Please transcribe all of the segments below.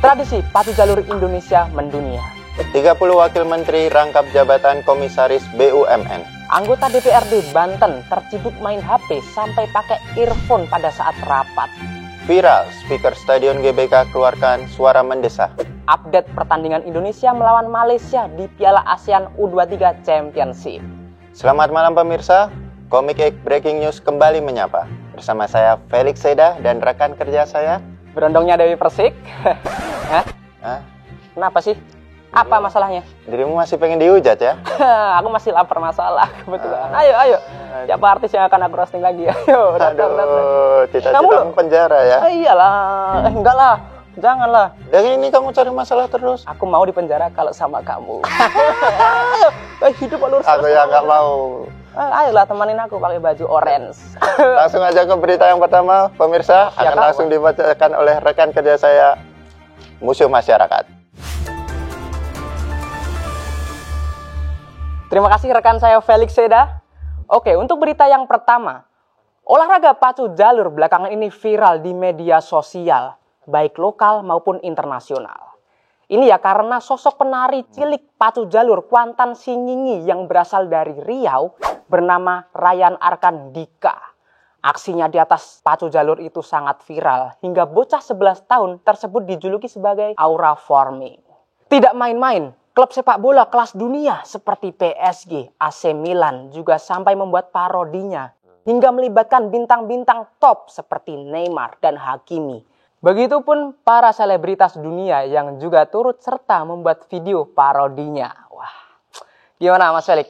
Tradisi pacu jalur Indonesia mendunia. 30 wakil menteri rangkap jabatan komisaris BUMN. Anggota DPRD Banten terciduk main HP sampai pakai earphone pada saat rapat. Viral, speaker stadion GBK keluarkan suara mendesak. Update pertandingan Indonesia melawan Malaysia di Piala ASEAN U23 Championship. Selamat malam pemirsa, Komik X Breaking News kembali menyapa. Bersama saya Felix Seda dan rekan kerja saya. Berondongnya Dewi Persik. Hah? Hah? Kenapa sih? Apa masalahnya? Dirimu masih pengen dihujat ya? Aku masih lapar masalah kebetulan. Ayo. Siapa artis yang akan aku roasting lagi? Ayo, datang. Cita-cita penjara ya? Iyalah, enggak lah. Janganlah. Dan ini kamu cari masalah terus. Aku mau di penjara kalau sama kamu. Ayo, hidup lurus. Aku ya nggak mau. Ayolah temenin aku pakai baju orange. Langsung aja ke berita yang pertama, pemirsa. Ya, akan langsung dibacakan oleh rekan kerja saya, Museum Masyarakat. Terima kasih rekan saya Felix Seda. Oke, untuk berita yang pertama. Olahraga pacu jalur belakangan ini viral di media sosial, baik lokal maupun internasional. Ini ya karena sosok penari cilik pacu jalur Kuantan Sinyinyi yang berasal dari Riau bernama Ryan Arkandika. Aksinya di atas pacu jalur itu sangat viral hingga bocah 11 tahun tersebut dijuluki sebagai Aura Forming. Tidak main-main, klub sepak bola kelas dunia seperti PSG, AC Milan juga sampai membuat parodinya hingga melibatkan bintang-bintang top seperti Neymar dan Hakimi. Begitupun para selebritas dunia yang juga turut serta membuat video parodinya. Wah, gimana Mas Felix?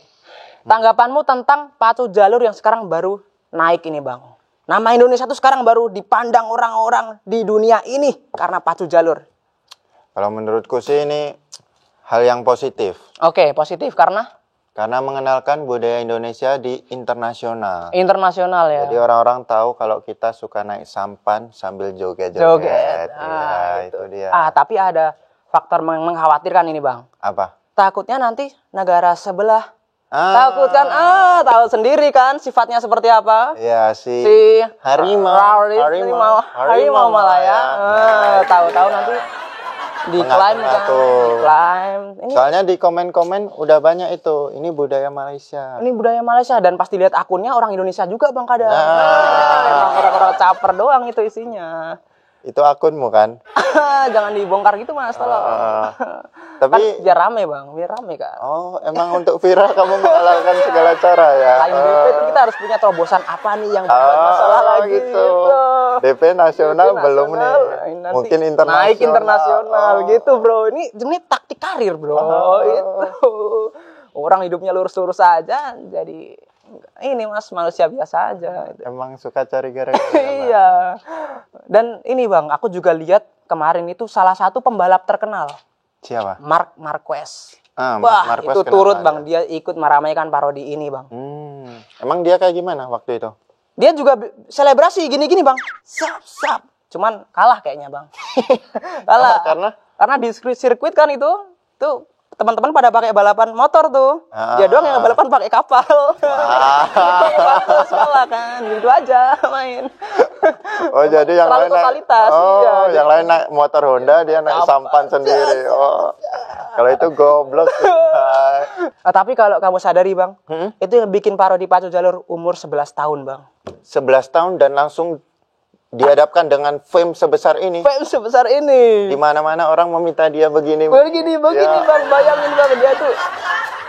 Tanggapanmu tentang pacu jalur yang sekarang baru naik ini Bang? Nama Indonesia tuh sekarang baru dipandang orang-orang di dunia ini karena pacu jalur. Kalau menurutku sih ini hal yang positif. Oke, positif karena mengenalkan budaya Indonesia di internasional. Internasional ya. Jadi orang-orang tahu kalau kita suka naik sampan sambil joget-joget. Itu dia. Tapi ada faktor mengkhawatirkan ini Bang. Apa? Takutnya nanti negara sebelah. Takut kan? Tahu sendiri kan sifatnya seperti apa? Ya, si harimau Malaya. Tahu-tahu nanti diklaim kan? Diklaim. Soalnya di komen-komen udah banyak itu. Ini budaya Malaysia. Ini budaya Malaysia dan pas dilihat akunnya orang Indonesia juga Bang kadang. Emang orang-orang caper doang itu isinya. Itu akunmu kan? Jangan dibongkar gitu Mas, tolong. Tapi kan biar rame Bang, biar rame kan. Oh, emang untuk viral kamu menghalalkan segala cara ya? Lain DP itu kita harus punya terobosan apa nih yang buat masalah lagi gitu. DP nasional belum nih. Mungkin internasional. Naik internasional gitu bro. Ini jenis taktik karir bro. Itu. Orang hidupnya lurus-lurus aja jadi ini Mas manusia biasa aja. Emang suka cari gara-gara. Iya. Dan ini Bang, aku juga lihat kemarin itu salah satu pembalap terkenal. Siapa? Marc Marquez. Mark Marquez itu turut Bang, dia ikut meramaikan parodi ini Bang. Emang dia kayak gimana waktu itu? Dia juga selebrasi gini-gini Bang. Sap. Cuman kalah kayaknya Bang. Kalah. Karena di sirkuit kan itu tuh teman-teman pada pakai balapan motor tuh. Dia doang yang balapan pakai kapal. Salah kan, gitu aja main. Oh, jadi yang lain totalitas. Yang lain naik motor Honda, dia naik sampan sendiri. Oh. Kalau itu goblok. Tapi kalau kamu sadari Bang, itu yang bikin parodi pacu jalur umur 11 tahun Bang. 11 tahun dan langsung dihadapkan dengan fame sebesar ini. Di mana-mana orang meminta dia begini Bang. Bayangin Bang, dia tuh.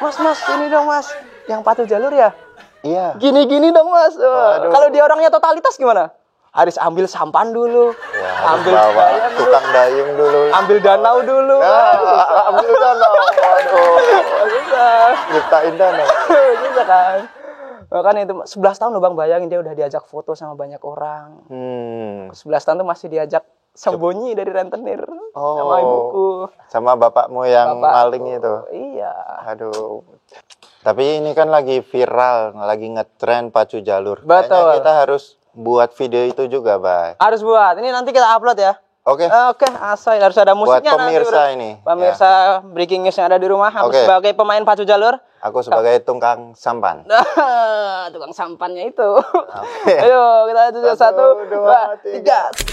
Mas, ini dong Mas. Yang pacu jalur ya? Iya. Gini dong Mas. Kalau dia orangnya totalitas gimana? Harus ambil sampan dulu. Ya, ambil tukang dayung dulu. Ambil danau dulu. Ambil danau. Waduh. Susah. Nyiptain danau. Susah kan? Makanya itu 11 tahun loh Bang, bayangin dia udah diajak foto sama banyak orang. 11 tahun tuh masih diajak sembunyi dari rentenir sama ibuku. Sama bapakmu yang maling itu. Iya. Aduh. Tapi ini kan lagi viral, lagi ngetren pacu jalur. Betul. Kayaknya kita harus buat video itu juga, Bay. Harus buat. Ini nanti kita upload ya. Oke. Asal harus ada musiknya buat pemirsa nanti. ini. Pemirsa breaking news yang ada di rumah. Aku sebagai pemain pacu jalur. Aku sebagai tukang sampan. Tukang sampannya itu. Ayo kita lanjut 1, 2, 3.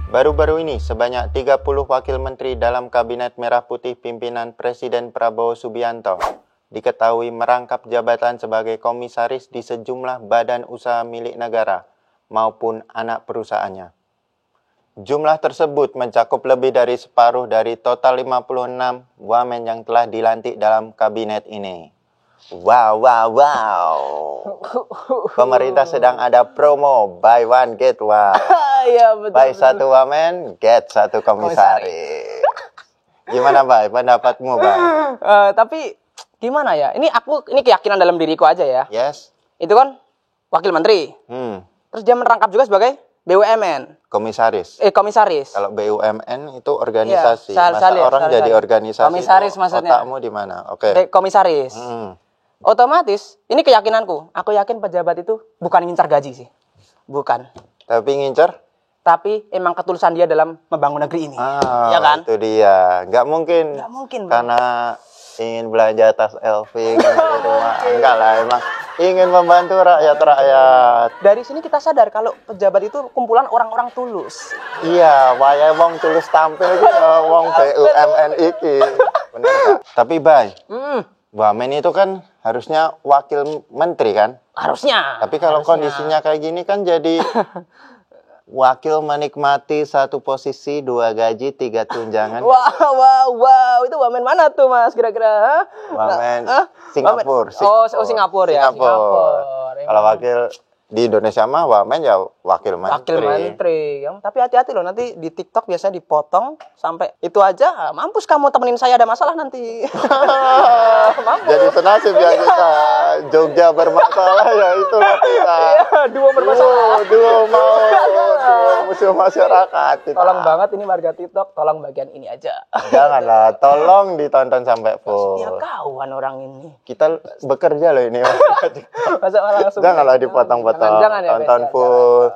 Baru-baru ini, sebanyak 30 wakil menteri dalam Kabinet Merah Putih pimpinan Presiden Prabowo Subianto diketahui merangkap jabatan sebagai komisaris di sejumlah badan usaha milik negara maupun anak perusahaannya. Jumlah tersebut mencakup lebih dari separuh dari total 56 wamen yang telah dilantik dalam kabinet ini. Wow, wow, wow. Pemerintah sedang ada promo, buy one, get one. Ya, betul, Buy satu wamen, get satu komisaris. Gimana, Bay? Pendapatmu, Bay? Tapi gimana ya? Ini keyakinan dalam diriku aja ya. Yes. Itu kan wakil menteri. Terus dia merangkap juga sebagai BUMN. Komisaris. Komisaris. Kalau BUMN itu organisasi. Ya, Masa orang jadi organisasi. Komisaris maksudnya. Otakmu di mana? Oke. Komisaris. Otomatis, ini keyakinanku. Aku yakin pejabat itu bukan ngincar gaji sih. Bukan. Tapi ngincar? Tapi emang ketulusan dia dalam membangun negeri ini. Ya kan? Itu dia. Nggak mungkin. Nggak mungkin. Karena ingin belanja tas LV di rumah. Enggak lah, emang ingin membantu rakyat-rakyat. Dari sini kita sadar kalau pejabat itu kumpulan orang-orang tulus. Iya, waya wong tulus tampil gitu, wong BUMN iki. Bener Kak? Tapi Bay, wamen itu kan harusnya wakil menteri kan? Harusnya. Tapi kalau kondisinya kayak gini kan jadi wakil menikmati satu posisi, 2 gaji, 3 tunjangan. Wow. Itu wamen mana tuh, Mas? Kira-kira? Wamen Singapura. Singapura ya. Singapura. Kalau wakil di Indonesia mah wamen ya wakil menteri. Wakil menteri. Tapi hati-hati loh, nanti di TikTok biasanya dipotong sampai itu aja. Mampus kamu temenin saya, ada masalah nanti. Mampus. Jadi senasib ya kita. Jogja bermasalah ya itulah kita. Dua bermasalah. Dua musuh masyarakat. Kita. Tolong banget ini warga TikTok, tolong bagian ini aja. Janganlah, tolong ditonton sampai full. Dia kawan orang ini. Kita bekerja loh ini. Masa malah langsung. Janganlah dipotong-potong. Jangan ya, tonton full.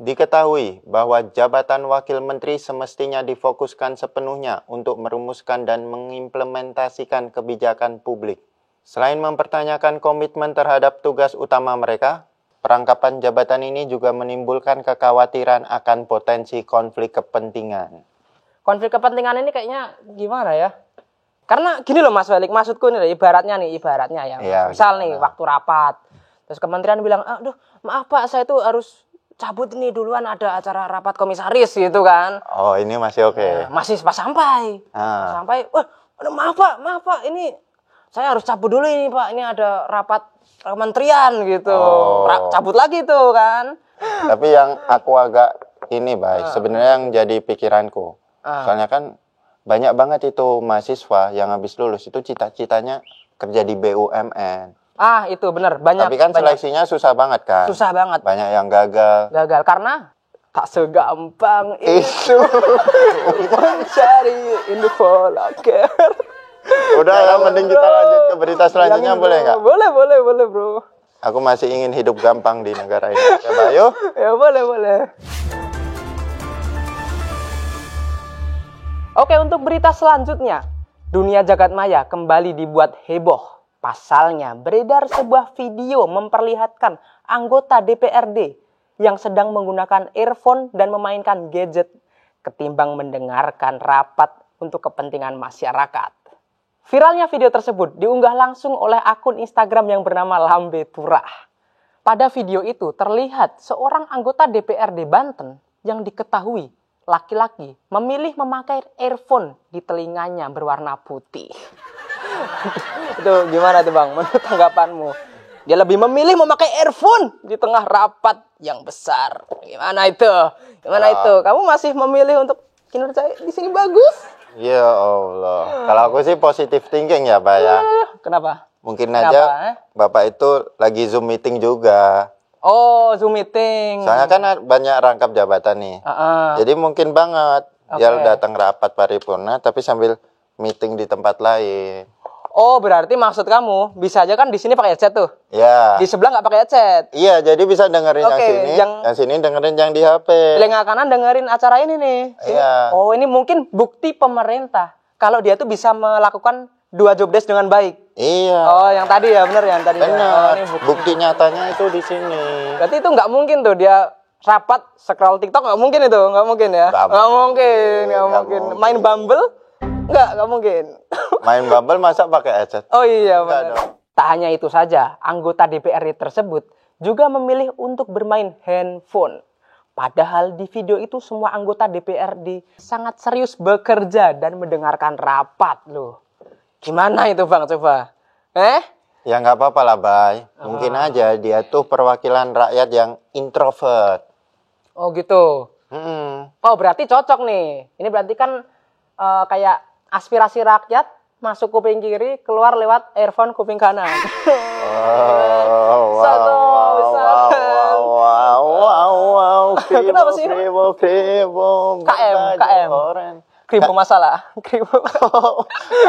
Diketahui bahwa jabatan wakil menteri semestinya difokuskan sepenuhnya untuk merumuskan dan mengimplementasikan kebijakan publik. Selain mempertanyakan komitmen terhadap tugas utama mereka, perangkapan jabatan ini juga menimbulkan kekhawatiran akan potensi konflik kepentingan. Konflik kepentingan ini kayaknya gimana ya? Karena gini loh Mas Felix, maksudku nih ibaratnya ya. Misal nih waktu rapat, terus kementerian bilang, aduh maaf Pak, saya tuh harus cabut ini duluan, ada acara rapat komisaris gitu kan. Oh ini masih oke. Masih pas sampai. Sampai, wah maaf Pak, ini saya harus cabut dulu ini Pak, ini ada rapat kementerian gitu. Cabut lagi tuh kan. Tapi yang aku agak ini baik, sebenarnya yang jadi pikiranku. Soalnya kan banyak banget itu mahasiswa yang habis lulus itu cita-citanya kerja di BUMN. Itu benar, banyak. Tapi kan seleksinya susah banget kan? Susah banget. Banyak yang gagal. Gagal karena tak segampang itu mencari info loker. Udah ya, mending kita lanjut ke berita selanjutnya, boleh nggak? Boleh bro. Aku masih ingin hidup gampang di negara ini. Ya, Bayu? Ya boleh. Oke, untuk berita selanjutnya, dunia jagat maya kembali dibuat heboh. Pasalnya, beredar sebuah video memperlihatkan anggota DPRD yang sedang menggunakan earphone dan memainkan gadget ketimbang mendengarkan rapat untuk kepentingan masyarakat. Viralnya video tersebut diunggah langsung oleh akun Instagram yang bernama Lambe Turah. Pada video itu terlihat seorang anggota DPRD Banten yang diketahui laki-laki memilih memakai earphone di telinganya berwarna putih. Itu gimana tuh Bang, menurut tanggapanmu? Dia lebih memilih memakai earphone di tengah rapat yang besar. Gimana itu? Kamu masih memilih untuk kinerja di sini bagus? Ya Allah. Kalau aku sih positive thinking ya, Pak ya. Kenapa? Mungkin aja Bapak itu lagi Zoom meeting juga. Oh, Zoom meeting. Soalnya kan banyak rangkap jabatan nih. Jadi mungkin banget dia datang rapat paripurna tapi sambil meeting di tempat lain. Oh, berarti maksud kamu bisa aja kan di sini pakai headset tuh? Iya. Di sebelah nggak pakai headset? Iya, jadi bisa dengerin yang sini, yang sini dengerin yang di HP. Telinga kanan dengerin acara ini nih. Iya. Oh, ini mungkin bukti pemerintah kalau dia tuh bisa melakukan 2 job desk dengan baik. Iya. Oh, yang tadi ya, bener ya, yang tadi. Benar. Bukti nyatanya itu di sini. Berarti itu nggak mungkin tuh dia rapat scroll TikTok nggak mungkin itu, nggak mungkin ya, nggak mungkin. Main Bumble nggak mungkin. Main Bumble masa pakai headset? Oh iya Enggak benar. dong. Tak hanya itu saja, anggota DPRD tersebut juga memilih untuk bermain handphone. Padahal di video itu semua anggota DPRD sangat serius bekerja dan mendengarkan rapat loh. Gimana itu Bang coba? Ya nggak apa-apa lah, Bay. Mungkin aja dia tuh perwakilan rakyat yang introvert. Oh gitu. Hmm. Oh berarti cocok nih. Ini berarti kan kayak aspirasi rakyat masuk kuping kiri, keluar lewat earphone kuping kanan. Kenapa sih? Kribo. KM. Kribo masalah. Kribo.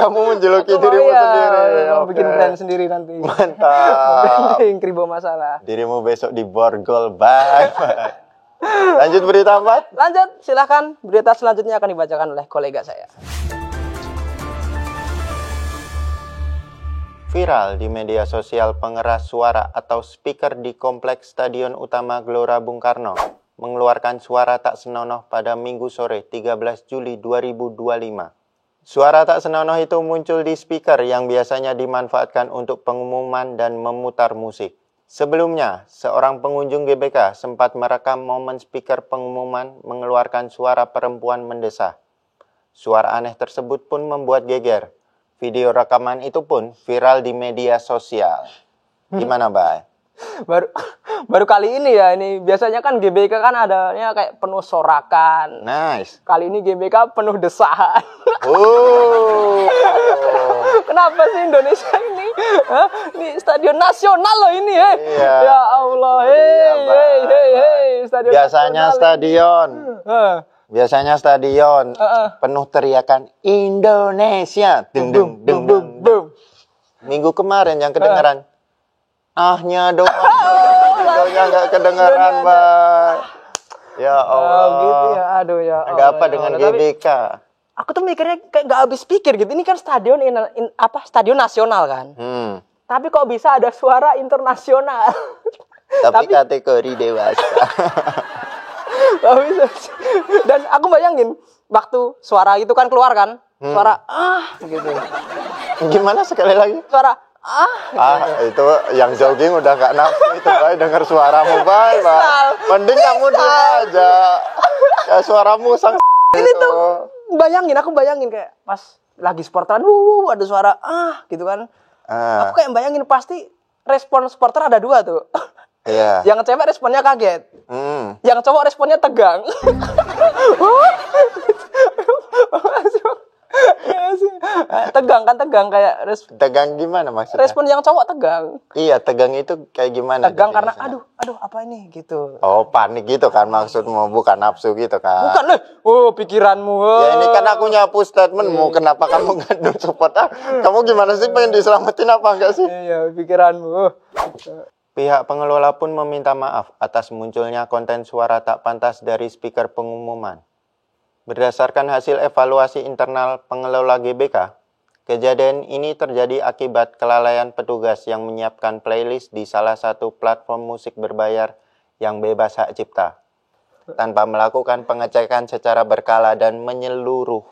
Kamu menjuluki dirimu sendiri. Bikin brand sendiri nanti. Mantap. Kribo masalah. Dirimu besok di borgol. Bye. Lanjut berita 4. Lanjut, silahkan. Berita selanjutnya akan dibacakan oleh kolega saya. Viral di media sosial pengeras suara atau speaker di Kompleks Stadion Utama Gelora Bung Karno mengeluarkan suara tak senonoh pada Minggu sore 13 Juli 2025. Suara tak senonoh itu muncul di speaker yang biasanya dimanfaatkan untuk pengumuman dan memutar musik. Sebelumnya, seorang pengunjung GBK sempat merekam momen speaker pengumuman mengeluarkan suara perempuan mendesah. Suara aneh tersebut pun membuat geger. Video rekaman itu pun viral di media sosial. Gimana, Bay? Baru kali ini ya, ini biasanya kan GBK kan adanya kayak penuh sorakan. Nice. Kali ini GBK penuh desahan. Oh. Kenapa sih Indonesia ini? Hah? Ini stadion nasional loh ini, Iya. Ya Allah, stadion Biasanya nasional stadion. ini. Biasanya stadion penuh teriakan Indonesia. Dung dung dung dung. Boom. Minggu kemarin yang kedengaran ahnya doang. Doanya nggak kedengaran, Mbak. Ya Allah. Gitu ya, aduh ya. Ada apa dengan GBK? Aku tuh mikirnya kayak gak habis pikir gitu. Ini kan stadion stadion nasional kan. Tapi kok bisa ada suara internasional? Tapi kategori dewasa. Gak bisa. Dan aku bayangin waktu suara itu kan keluar kan, suara gitu. Gimana sekali lagi? Suara Itu yang jogging udah gak nafsu itu, Bay. Dengar suaramu, Bay. Mending kamu diem aja. Ya suaramu sang ini tuh aku bayangin kayak pas lagi sporteran, ada suara gitu kan. Aku kayak bayangin pasti respon supporter ada dua tuh. Iya. Yang cewek responnya kaget. Yang cowok responnya tegang. tegang kayak Tegang gimana maksudnya? respon yang cowok tegang. Iya, tegang itu kayak gimana? Tegang karena definisinya? aduh apa ini gitu. Oh, panik gitu kan maksudmu, bukan nafsu gitu kan? Bukan pikiranmu. Ya ini kan aku nyapu statementmu, kenapa kamu ngandung support? Kamu gimana sih, pengen diselamatin apa enggak sih? Iya, pikiranmu. Pihak pengelola pun meminta maaf atas munculnya konten suara tak pantas dari speaker pengumuman. Berdasarkan hasil evaluasi internal pengelola GBK, kejadian ini terjadi akibat kelalaian petugas yang menyiapkan playlist di salah satu platform musik berbayar yang bebas hak cipta, tanpa melakukan pengecekan secara berkala dan menyeluruh.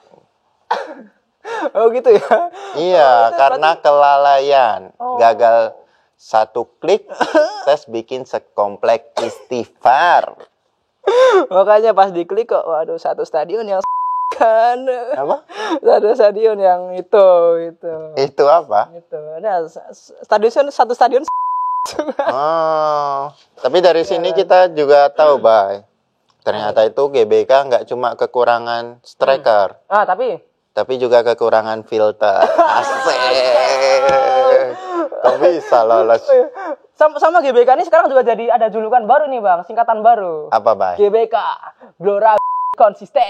Oh gitu ya? Iya, karena kelalaian, gagal satu klik, sukses bikin sekomplek istighfar. Makanya pas diklik kok, waduh satu stadion yang kan. Apa? Satu stadion yang itu. Itu apa? Itu. Ada satu stadion. Oh, tapi dari sini kita juga tahu, Bay. Ternyata itu GBK nggak cuma kekurangan striker, tapi juga kekurangan filter. Asik. Kok bisa lolos? Sama GBK ini sekarang juga jadi ada julukan baru nih Bang, singkatan baru. Apa, Bay? GBK, Gelora konsisten.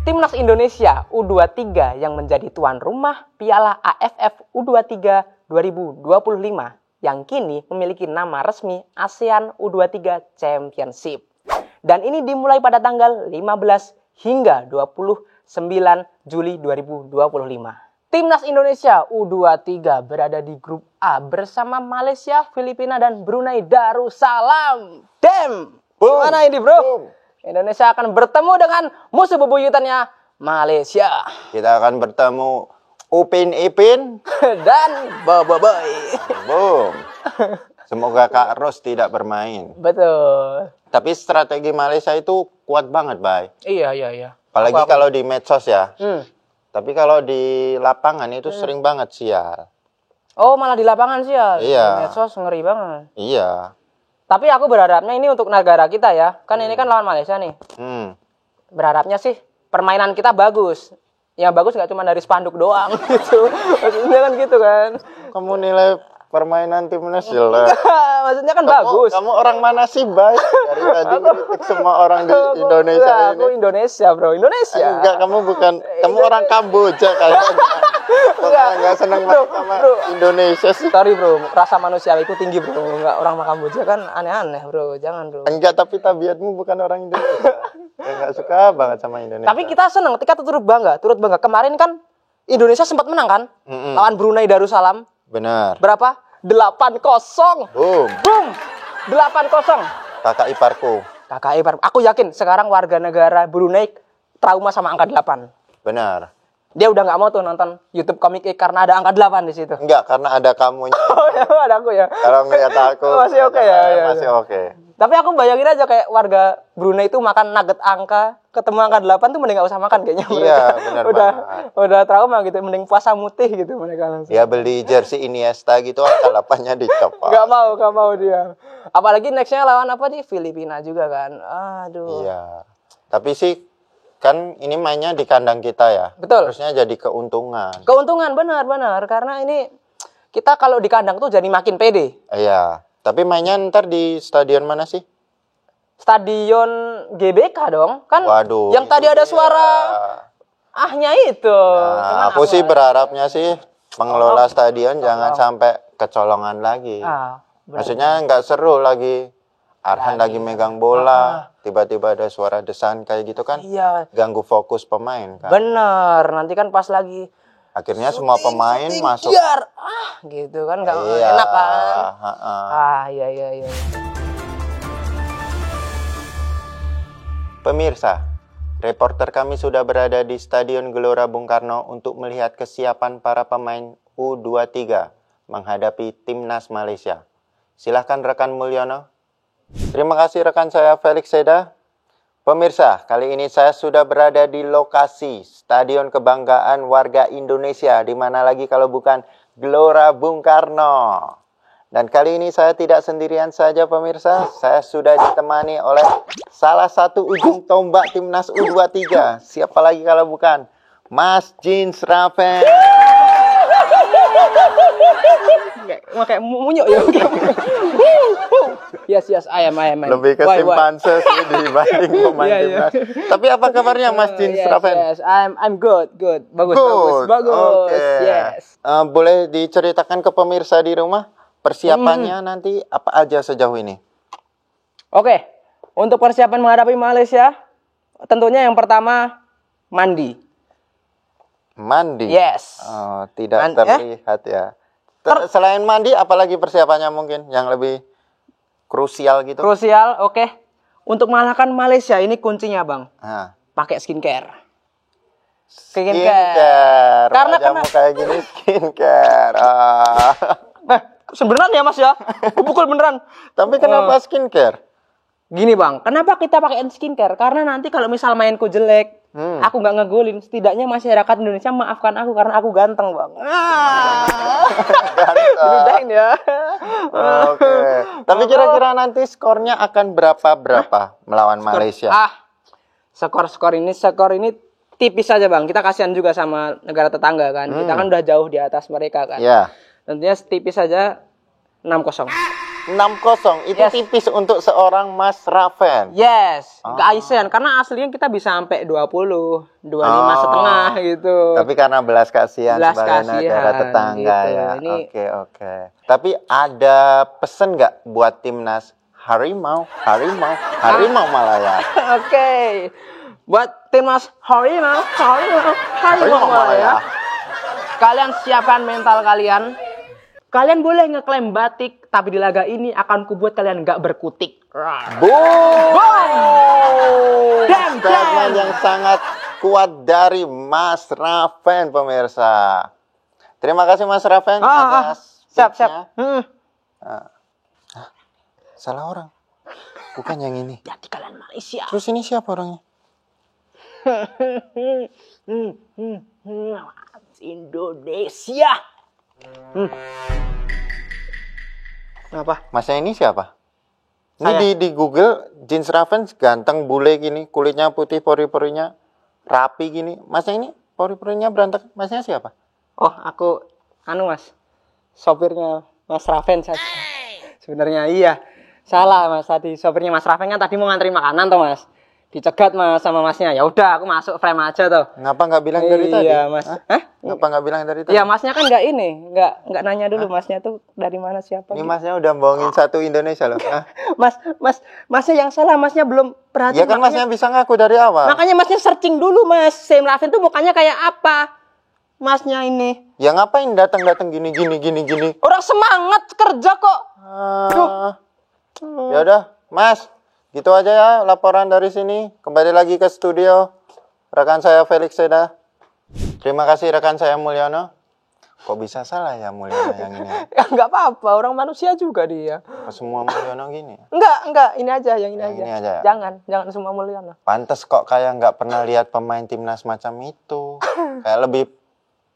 Timnas Indonesia U23 yang menjadi tuan rumah Piala AFF U23 2025 yang kini memiliki nama resmi ASEAN U23 Championship. Dan ini dimulai pada tanggal 15 hingga 21 9 Juli 2025. Timnas Indonesia U23 berada di grup A bersama Malaysia, Filipina, dan Brunei Darussalam. Damn! Gimana ini, bro? Boom. Indonesia akan bertemu dengan musuh bebuyutannya Malaysia. Kita akan bertemu Upin Ipin Dan Boboiboy. Boom. Semoga Kak Ros tidak bermain. Betul. Tapi strategi Malaysia itu kuat banget, Bay. Iya. Apalagi Apa? kalau di medsos ya. Tapi kalau di lapangan itu sering banget sial. Oh, malah di lapangan sih ya. Iya. Di medsos ngeri banget. Iya. Tapi aku berharapnya ini untuk negara kita ya. Kan ini kan lawan Malaysia nih. Berharapnya sih permainan kita bagus. Yang bagus nggak cuma dari spanduk doang gitu. Maksudnya kan gitu kan. Kamu nilai permainan timnas jelek. Maksudnya kan bagus. Kamu orang mana sih, Bay? Dari tadi kritik semua orang di Indonesia Aku ini. Indonesia, bro. Indonesia. Enggak, kamu bukan. Kamu orang Kamboja kayaknya. Enggak senang sama Indonesia sih. Sorry, bro. Rasa manusiawiku tinggi, bro. Enggak orang Kamboja kan aneh-aneh, bro. Jangan, bro. Enggak, tapi tabiatmu bukan orang Indonesia. Enggak suka banget sama Indonesia. Tapi kita senang, kita turut bangga. Kemarin kan Indonesia sempat menang kan? Lawan Brunei Darussalam. Benar. Berapa? 8-0. Boom. Boom. 8-0. Kakak iparku. Kakak ipar. Aku yakin sekarang warga negara Brunei trauma sama angka 8. Benar. Dia udah nggak mau tuh nonton YouTube Komik karena ada angka 8 di situ. Enggak, karena ada kamunya. Oh ya, ada aku ya. Kalau ngeliat aku Masih oke ya, ya, masih ya. oke. Tapi aku bayangin aja kayak warga Brunei itu makan nugget angka, ketemu angka 8 tuh mending gak usah makan kayaknya. Iya, benar udah trauma gitu, mending puasa mutih gitu mereka langsung. Dia beli jersey Iniesta gitu, angka 8-nya dicopot. Gak mau dia. Apalagi nextnya lawan apa nih? Filipina juga kan. Aduh. Iya. Tapi sih kan ini mainnya di kandang kita ya. Betul. Harusnya jadi keuntungan. Keuntungan benar karena ini kita kalau di kandang tuh jadi makin pede. Iya. Tapi mainnya ntar di stadion mana sih? Stadion GBK dong, kan? Waduh. Yang tadi ada suara ahnya itu. Nah, aku sih berharapnya sih pengelola stadion jangan sampai kecolongan lagi. Maksudnya nggak seru lagi. Arhan lagi megang bola, tiba-tiba ada suara desahan kayak gitu kan? Iya. Ganggu fokus pemain kan? Bener, nanti kan pas lagi akhirnya semua pemain masuk. Gitu kan nggak Iya. enak kan? Iya. Pemirsa, reporter kami sudah berada di Stadion Gelora Bung Karno untuk melihat kesiapan para pemain U23 menghadapi timnas Malaysia. Silahkan rekan Mulyono. Terima kasih rekan saya Felix Seda. Pemirsa, kali ini saya sudah berada di lokasi Stadion Kebanggaan Warga Indonesia, di mana lagi kalau bukan Gelora Bung Karno. Dan kali ini saya tidak sendirian saja pemirsa, saya sudah ditemani oleh salah satu ujung tombak timnas U23. Siapa lagi kalau bukan Mas Jins Raven. Kayak munyuk ya. Yes, I am. Lebih ke simpanse sih dibanding pemain timnas. Tapi apa kabarnya Mas Jins Raven? Yes, I'm good. Bagus. Okay. Yes. Boleh diceritakan ke pemirsa di rumah persiapannya nanti apa aja sejauh ini? Oke, untuk persiapan menghadapi Malaysia, tentunya yang pertama mandi. Yes. Oh, tidak terlihat ya. Selain mandi, apalagi persiapannya mungkin yang lebih krusial gitu? Krusial, oke. Untuk mengalahkan Malaysia ini kuncinya bang. Pakai skincare. Karena kamu kayak gini skincare. Sebenarnya mas ya, pukul beneran. Tapi kenapa skincare? Gini bang, kenapa kita pakai skincare? Karena nanti kalau misal mainku jelek, aku nggak ngegolin, setidaknya masyarakat Indonesia maafkan aku karena aku ganteng bang. Ganteng ya. Oke. Tapi kira-kira nanti skornya akan berapa melawan Malaysia? Skor ini tipis saja bang. Kita kasihan juga sama negara tetangga kan. Kita kan udah jauh di atas mereka kan. Iya. Tentunya tipis saja 6-0. 6-0 itu tipis untuk seorang Mas Raven. Yes, gak ASEAN karena aslinya kita bisa sampai 20, 25 setengah gitu. Tapi karena belas kasihan sebagai negara tetangga gitu. ya. Oke. Tapi ada pesan nggak buat timnas Harimau Malaya? Oke. Buat timnas harimau ya. Kalian siapkan mental kalian. Kalian boleh ngeklaim batik, tapi di laga ini akan kubuat kalian nggak berkutik. Boom! Dan Statement yang sangat kuat dari Mas Raven, pemirsa. Terima kasih Mas Raven atas siap. tipsnya. Salah orang. Bukan yang ini. Jadi kalian Malaysia. Terus ini siapa orangnya? Indonesia. Apa? Masnya ini siapa? Saya. Ini di Google Jeans Raven ganteng bule gini, kulitnya putih, pori-porinya rapi gini. Masnya ini pori-porinya berantakan. Masnya siapa? Oh, aku Mas. Sopirnya Mas Raven saja. Sebenarnya iya. Salah Mas tadi. Sopirnya Mas Raven kan tadi mau ngantri makanan toh Mas. Dicegat Mas sama Masnya. Ya udah aku masuk frame aja toh. Ngapa nggak bilang dari tadi? Iya Mas. Hah? Ngapa nggak bilang dari tadi? Iya Masnya kan nggak nanya dulu Masnya tuh dari mana siapa. Ini Masnya udah bohongin satu Indonesia loh. Masnya yang salah, Masnya belum perhatian. Ya kan Masnya bisa ngaku dari awal. Makanya Masnya searching dulu Mas. Sam Raven tuh mukanya kayak apa? Masnya ini. Ya ngapain datang gini. Orang semangat kerja kok. Ya udah, Mas. Gitu aja ya laporan dari sini. Kembali lagi ke studio. Rekan saya Felix Seda. Terima kasih rekan saya Mulyono. Kok bisa salah ya Mulyono yang ini? Ya nggak apa-apa, orang manusia juga dia. Kok semua Mulyono gini? Enggak, ini aja, yang ini Yang aja. ini aja ya? Jangan semua Mulyono. Pantes kok kayak nggak pernah lihat pemain timnas macam itu. Kayak lebih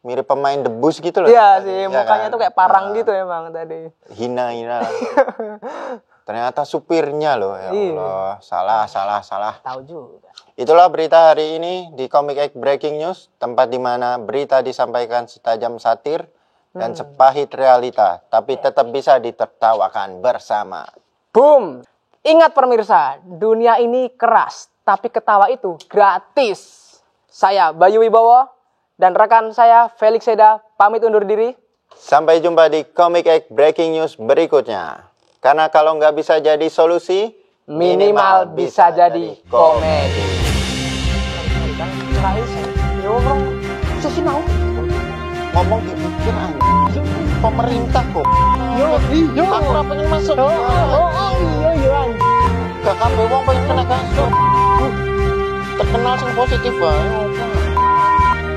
mirip pemain debus gitu loh. Iya sih, Ya mukanya kan? tuh kayak parang gitu emang tadi. Hina. Ternyata supirnya loh, ya Allah. Salah. Tahu juga. Itulah berita hari ini di Comic Egg Breaking News, tempat di mana berita disampaikan setajam satir dan sepahit realita, tapi tetap bisa ditertawakan bersama. Boom! Ingat pemirsa, dunia ini keras, tapi ketawa itu gratis. Saya Bayu Wibowo dan rekan saya Felix Seda pamit undur diri. Sampai jumpa di Comic Egg Breaking News berikutnya. Karena kalau nggak bisa jadi solusi, Minimal bisa jadi komedi. Ngomong dipikir anjing, pemerintah kok. Yo, aku rapanya masuk. Gak kabeh wong pengen kena kasus. Terkenal sing positif wae.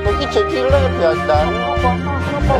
Kok iki cecile biasa. Apa?